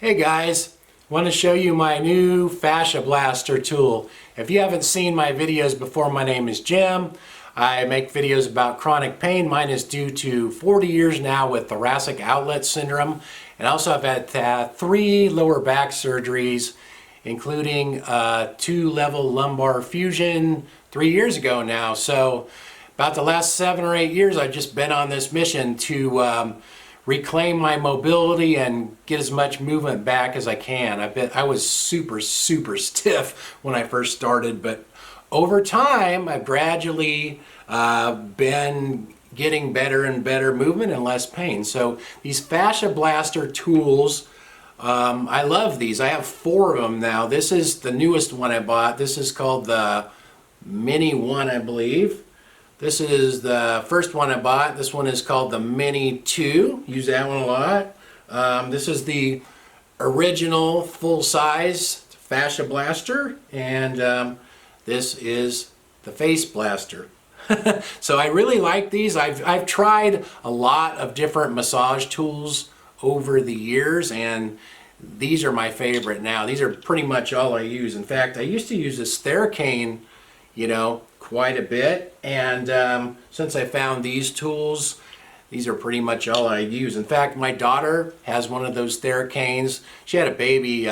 Hey guys, want to show you my new Fascia Blaster tool. If you haven't seen my videos before, my name is Jim. I make videos about chronic pain. Mine is due to 40 years now with thoracic outlet syndrome. And also I've had 3 lower back surgeries, including 2-level lumbar fusion 3 years ago now. So about the last 7 or 8 years I've just been on this mission to reclaim my mobility and get as much movement back as I can. I was super stiff when I first started, but over time I've gradually been getting better and better movement and less pain. So these Fascia Blaster tools, I love these. I have 4 of them now. This is the newest one I bought. This is called the Mini 1, I believe. This is the first one I bought. This one is called the Mini 2. Use that one a lot. This is the original full-size Fascia Blaster, and this is the Face Blaster. So I really like these. I've tried a lot of different massage tools over the years, and these are my favorite now. These are pretty much all I use. In fact, I used to use this Theracane, quite a bit, and since I found these tools, these are pretty much all I use. In fact, my daughter has one of those Theracanes. She had a baby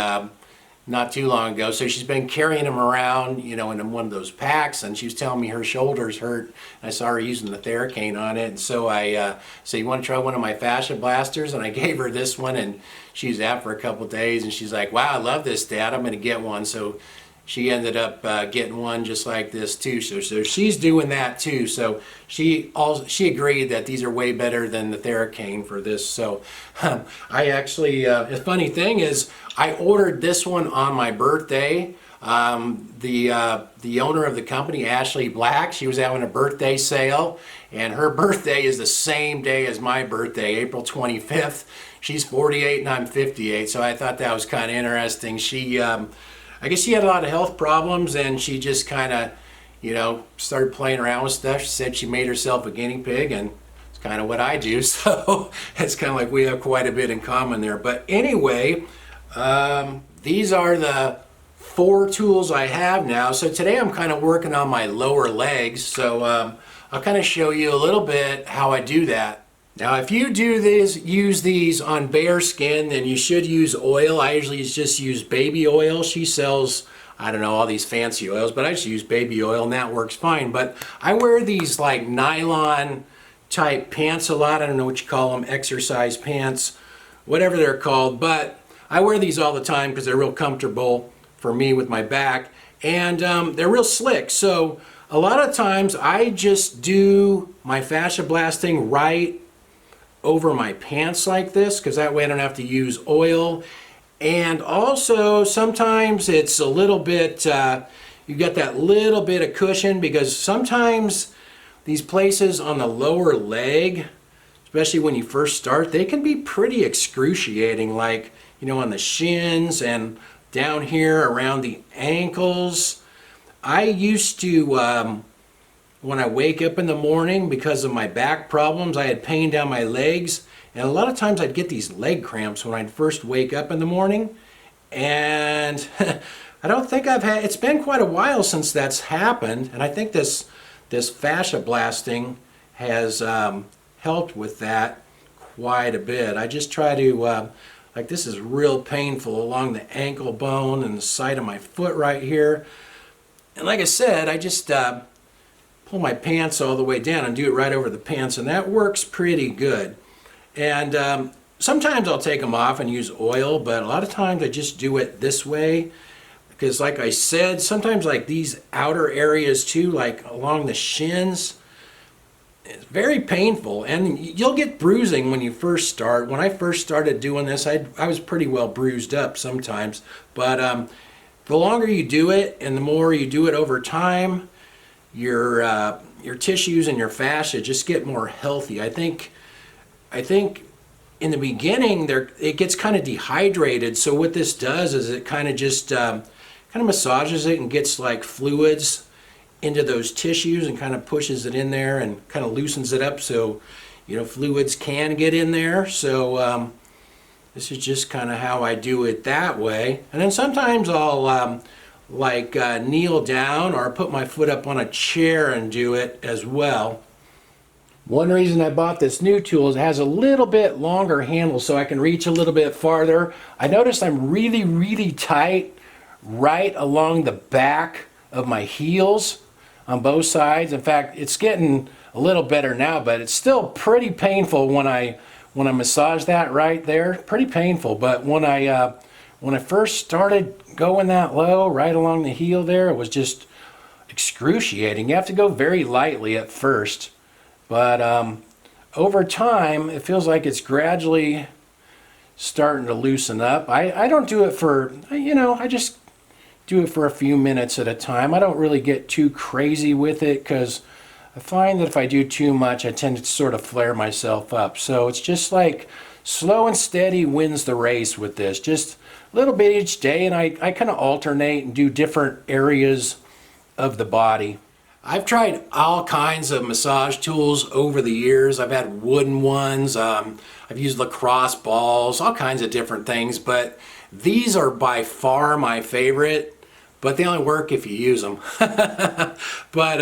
not too long ago, so she's been carrying them around, in one of those packs, and she was telling me her shoulders hurt. I saw her using the Theracane on it, and so I said, you want to try one of my Fascia Blasters? And I gave her this one, and she was out for a couple days, and she's like, wow, I love this, Dad, I'm going to get one. So she ended up getting one just like this too. So she's doing that too. So she agreed that these are way better than the Theracane for this. So I actually, the funny thing is, I ordered this one on my birthday. The owner of the company, Ashley Black, she was having a birthday sale, and her birthday is the same day as my birthday, April 25th. She's 48 and I'm 58. So I thought that was kind of interesting. I guess she had a lot of health problems, and she just kind of, started playing around with stuff. She said she made herself a guinea pig, and it's kind of what I do. So it's kind of like we have quite a bit in common there. But anyway, these are the 4 tools I have now. So today I'm kind of working on my lower legs. So I'll kind of show you a little bit how I do that. Now, if you use these on bare skin, then you should use oil. I usually just use baby oil. She sells, I don't know, all these fancy oils, but I just use baby oil, and that works fine. But I wear these like nylon type pants a lot. I don't know what you call them, exercise pants, whatever they're called. But I wear these all the time because they're real comfortable for me with my back, and they're real slick. So a lot of times I just do my fascia blasting right over my pants like this, because that way I don't have to use oil. And also sometimes it's a little bit, you get that little bit of cushion, because sometimes these places on the lower leg, especially when you first start, they can be pretty excruciating, like, on the shins and down here around the ankles. I used to, when I wake up in the morning, because of my back problems, I had pain down my legs, and a lot of times I'd get these leg cramps when I'd first wake up in the morning. And I don't think it's been quite a while since that's happened, and I think this fascia blasting has helped with that quite a bit. I just try to, like, this is real painful along the ankle bone and the side of my foot right here. And like I said, I just pull my pants all the way down and do it right over the pants, and that works pretty good. And sometimes I'll take them off and use oil, but a lot of times I just do it this way, because like I said, sometimes like these outer areas too, like along the shins, it's very painful, and you'll get bruising when you first start. When I first started doing this, I was pretty well bruised up sometimes, but the longer you do it and the more you do it over time, your tissues and your fascia just get more healthy. I think in the beginning it gets kind of dehydrated. So what this does is it kind of just kind of massages it and gets like fluids into those tissues and kind of pushes it in there and kind of loosens it up, so fluids can get in there. So This is just kind of how I do it that way. And then sometimes I'll kneel down or put my foot up on a chair and do it as well. One reason I bought this new tool is it has a little bit longer handle so I can reach a little bit farther. I noticed I'm really, really tight right along the back of my heels on both sides. In fact, it's getting a little better now, but it's still pretty painful when I massage that right there. Pretty painful, but when I first started going that low right along the heel there, it was just excruciating. You have to go very lightly at first. But over time, it feels like it's gradually starting to loosen up. I don't do it for, I just do it for a few minutes at a time. I don't really get too crazy with it because I find that if I do too much, I tend to sort of flare myself up. So it's just like slow and steady wins the race with this. Just a little bit each day, and I kind of alternate and do different areas of the body. I've tried all kinds of massage tools over the years. I've had wooden ones, I've used lacrosse balls, all kinds of different things, but these are by far my favorite, but they only work if you use them. But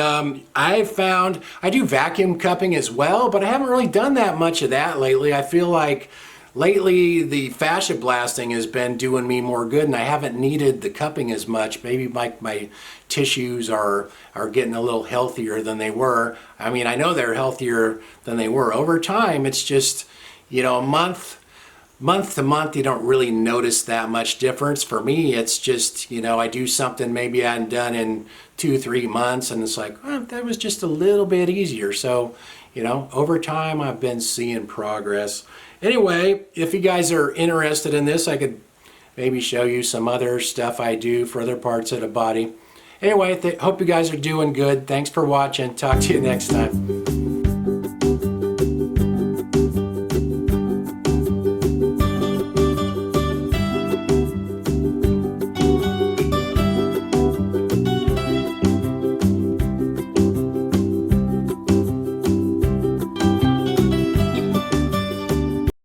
I've found, I do vacuum cupping as well, but I haven't really done that much of that lately. I feel like lately the fascia blasting has been doing me more good, and I haven't needed the cupping as much. Maybe my tissues are getting a little healthier than they were. I mean, I know they're healthier than they were. Over time, it's just, month to month, you don't really notice that much difference. For me, it's just, I do something maybe I hadn't done in 2-3 months, and it's like, oh, that was just a little bit easier. So, over time, I've been seeing progress. Anyway, if you guys are interested in this, I could maybe show you some other stuff I do for other parts of the body. Anyway, hope you guys are doing good. Thanks for watching. Talk to you next time.